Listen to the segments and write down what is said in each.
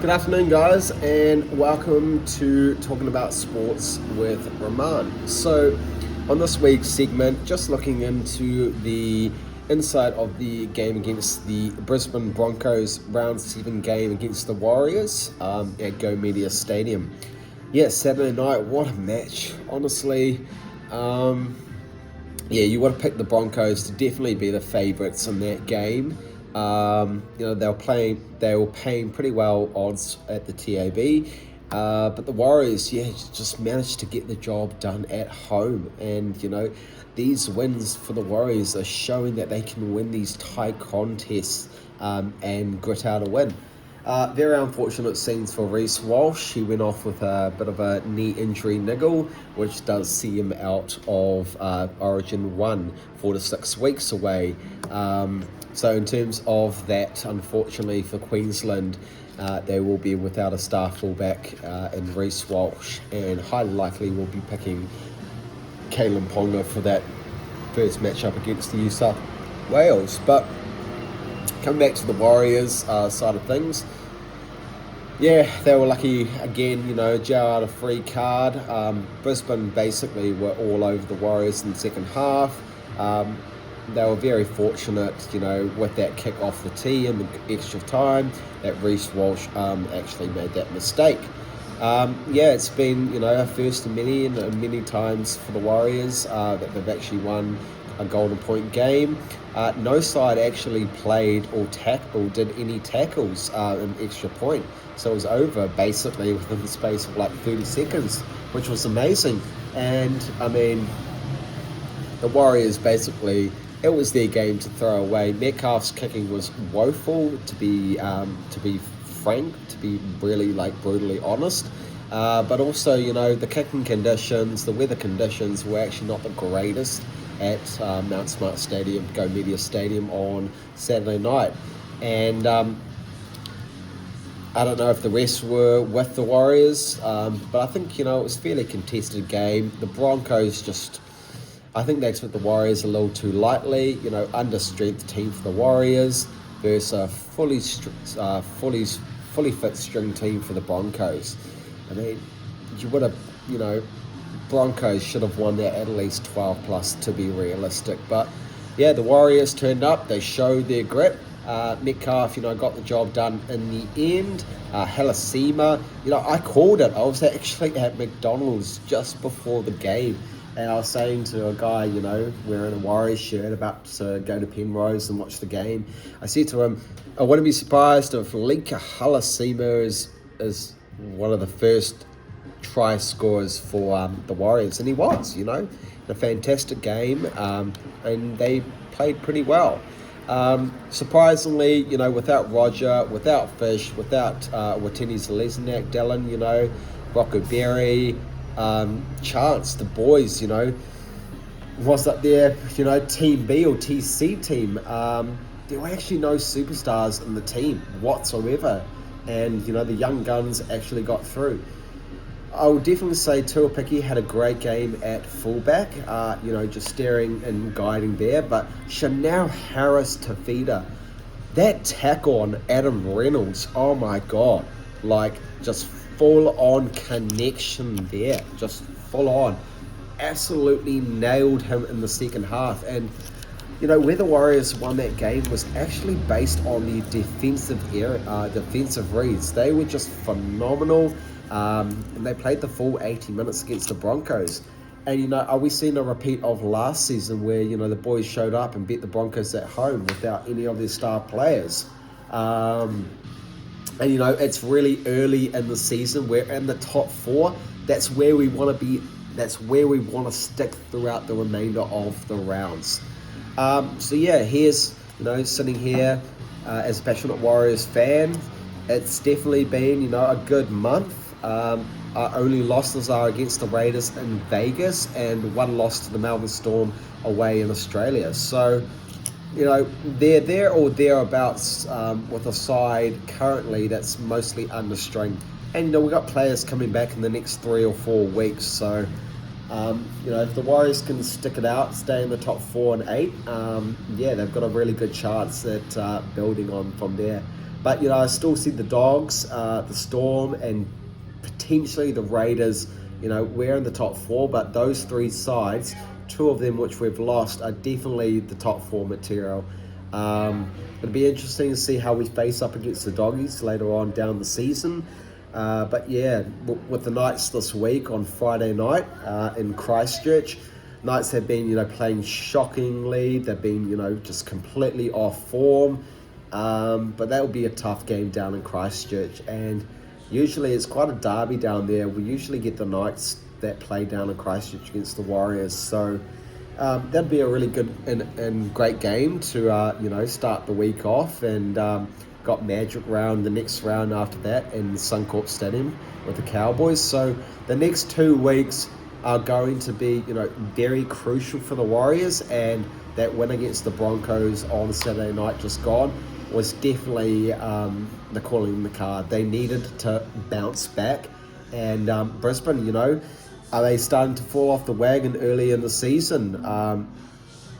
Good afternoon, guys, and welcome to Talking About Sports with Rahman. So, on this week's segment, just looking into the inside of the game against the Brisbane Broncos round 7 game against the Warriors at Go Media Stadium. Yeah, Saturday night, what a match. Honestly, you would have picked the Broncos to definitely be the favourites in that game. They were paying pretty well odds at the TAB, but the Warriors, just managed to get the job done at home. And these wins for the Warriors are showing that they can win these tie contests and grit out a win. Very unfortunate scenes for Reece Walsh. He went off with a bit of a knee injury niggle, which does see him out of Origin 1, 4 to 6 weeks away. So in terms of that, unfortunately for Queensland, they will be without a star fullback in Reece Walsh, and highly likely will be picking Kalen Ponga for that first matchup against the New South Wales. But coming back to the Warriors side of things, they were lucky again, Joe out a free card. Brisbane basically were all over the Warriors in the second half. They were very fortunate, with that kick off the tee and the extra time that Reece Walsh actually made that mistake. It's been, a first of many and many times for the Warriors that they've actually won a golden point game. No side actually played or did any tackles in extra point. So it was over basically within the space of like 30 seconds, which was amazing. And the Warriors basically, it was their game to throw away. Metcalf's kicking was woeful, to be frank, to be really brutally honest. But also, the kicking conditions, the weather conditions were actually not the greatest at Mount Smart Stadium, Go Media Stadium on Saturday night. And I don't know if the rest were with the Warriors, but I think, it was a fairly contested game. The Broncos I think they took the Warriors a little too lightly. Under-strength team for the Warriors versus a fully fit string team for the Broncos. You would have, Broncos should have won that at least 12 plus to be realistic. But the Warriors turned up. They showed their grit. Metcalf, got the job done in the end. Halasima, I called it. I was actually at McDonald's just before the game. And I was saying to a guy, wearing a Warriors shirt, about to go to Penrose and watch the game. I said to him, I wouldn't be surprised if Lika Halasima is one of the first try scorers for the Warriors. And he was, a fantastic game. And they played pretty well. Surprisingly, without Roger, without Fish, without Watini Zalesnik, Dallin, Rocco Berry, Chance, the boys, was up there, Team B or TC team. There were actually no superstars in the team whatsoever. And, the young guns actually got through. I would definitely say Tuapiki had a great game at fullback, just steering and guiding there. But Chanel Harris Tafida, that tackle on Adam Reynolds, oh my God, just full-on connection there, just full-on. Absolutely nailed him in the second half. And, where the Warriors won that game was actually based on the defensive reads. They were just phenomenal. And they played the full 80 minutes against the Broncos. And, are we seeing a repeat of last season where, the boys showed up and beat the Broncos at home without any of their star players? And, it's really early in the season. We're in the top 4. That's where we want to be. That's where we want to stick throughout the remainder of the rounds. Here's, sitting here as a passionate Warriors fan. It's definitely been, a good month. Our only losses are against the Raiders in Vegas and one loss to the Melbourne Storm away in Australia. So, they're there or thereabouts with a side currently that's mostly under strain. And, we've got players coming back in the next 3 or 4 weeks. So, if the Warriors can stick it out, stay in the top 4 and 8, they've got a really good chance at building on from there. But I still see the Dogs, the Storm, and potentially the Raiders. We're in the top four, but those three sides, two of them which we've lost, are definitely the top four material. It'll be interesting to see how we face up against the Doggies later on down the season. But yeah, with the Knights this week on Friday night in Christchurch, Knights have been, playing shockingly. They've been, just completely off form. But that will be a tough game down in Christchurch. And usually it's quite a derby down there. We usually get the Knights that play down in Christchurch against the Warriors. So that'd be a really good and great game to, start the week off. And got Magic round, the next round after that in Suncorp Stadium with the Cowboys. So the next 2 weeks are going to be, very crucial for the Warriors. And that win against the Broncos on Saturday night just gone was definitely the calling in the card. They needed to bounce back. And Brisbane, are they starting to fall off the wagon early in the season? I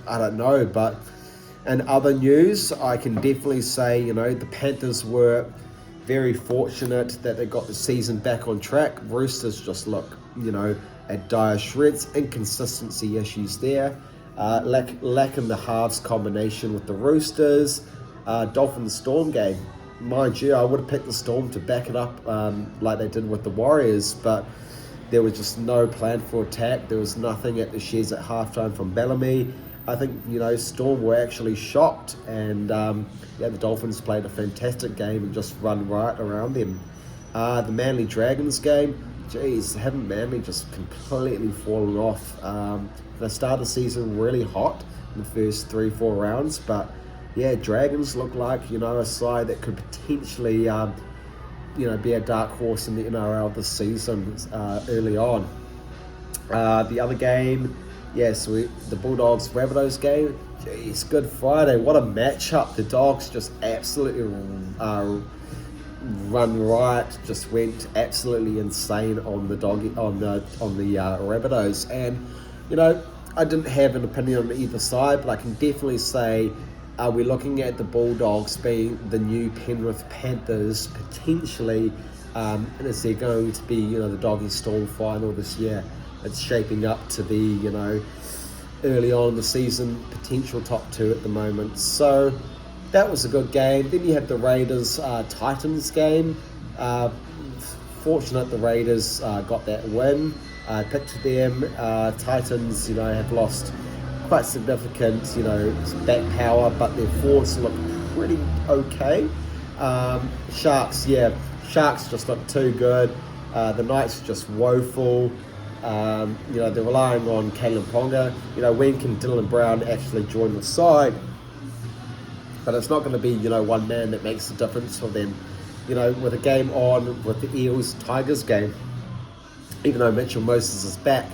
don't know, but in other news, I can definitely say, the Panthers were very fortunate that they got the season back on track. Roosters just look, at dire shreds. Inconsistency issues there. Lacking the halves combination with the Roosters. Dolphins Storm game. Mind you, I would have picked the Storm to back it up like they did with the Warriors, but there was just no plan for attack. There was nothing at the Sheds at halftime from Bellamy. I think, Storm were actually shocked, and the Dolphins played a fantastic game and just run right around them. The Manly Dragons game, geez, haven't Manly just completely fallen off? They started the season really hot in the first 3-4 rounds, but yeah, Dragons look like, a side that could potentially, be a dark horse in the NRL this season early on. The other game, yes, the Bulldogs Rabbitohs game. Jeez, Good Friday, what a matchup! The Dogs just absolutely run riot, just went absolutely insane on the Rabbitohs, and I didn't have an opinion on either side, but I can definitely say, are we looking at the Bulldogs being the new Penrith Panthers potentially? Is there going to be the Doggy Storm final this year? It's shaping up to be early on in the season potential top 2 at the moment. So that was a good game. Then you have the Raiders Titans game. Fortunate the Raiders got that win. Picked them. Titans have lost quite significant back power, but their forwards look pretty okay. Sharks just look too good. The Knights are just woeful. They're relying on Kalen Ponga. When can Dylan Brown actually join the side? But it's not going to be, one man that makes the difference for them. With a game on, with the Eels-Tigers game, even though Mitchell Moses is back,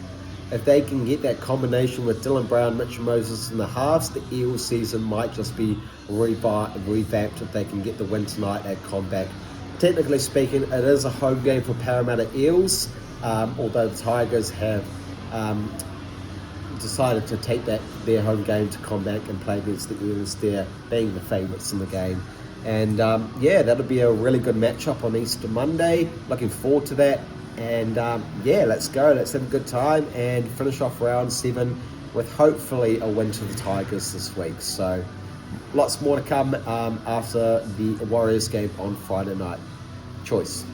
if they can get that combination with Dylan Brown, Mitchell Moses in the halves, the Eels season might just be revamped if they can get the win tonight at Combank. Technically speaking, it is a home game for Parramatta Eels, although the Tigers have decided to take their home game to Combank and play against the Eels there, being the favourites in the game. And that'll be a really good matchup on Easter Monday. Looking forward to that. And let's go. Let's have a good time and finish off round 7 with hopefully a win to the Tigers this week. So lots more to come after the Warriors game on Friday night. Choice.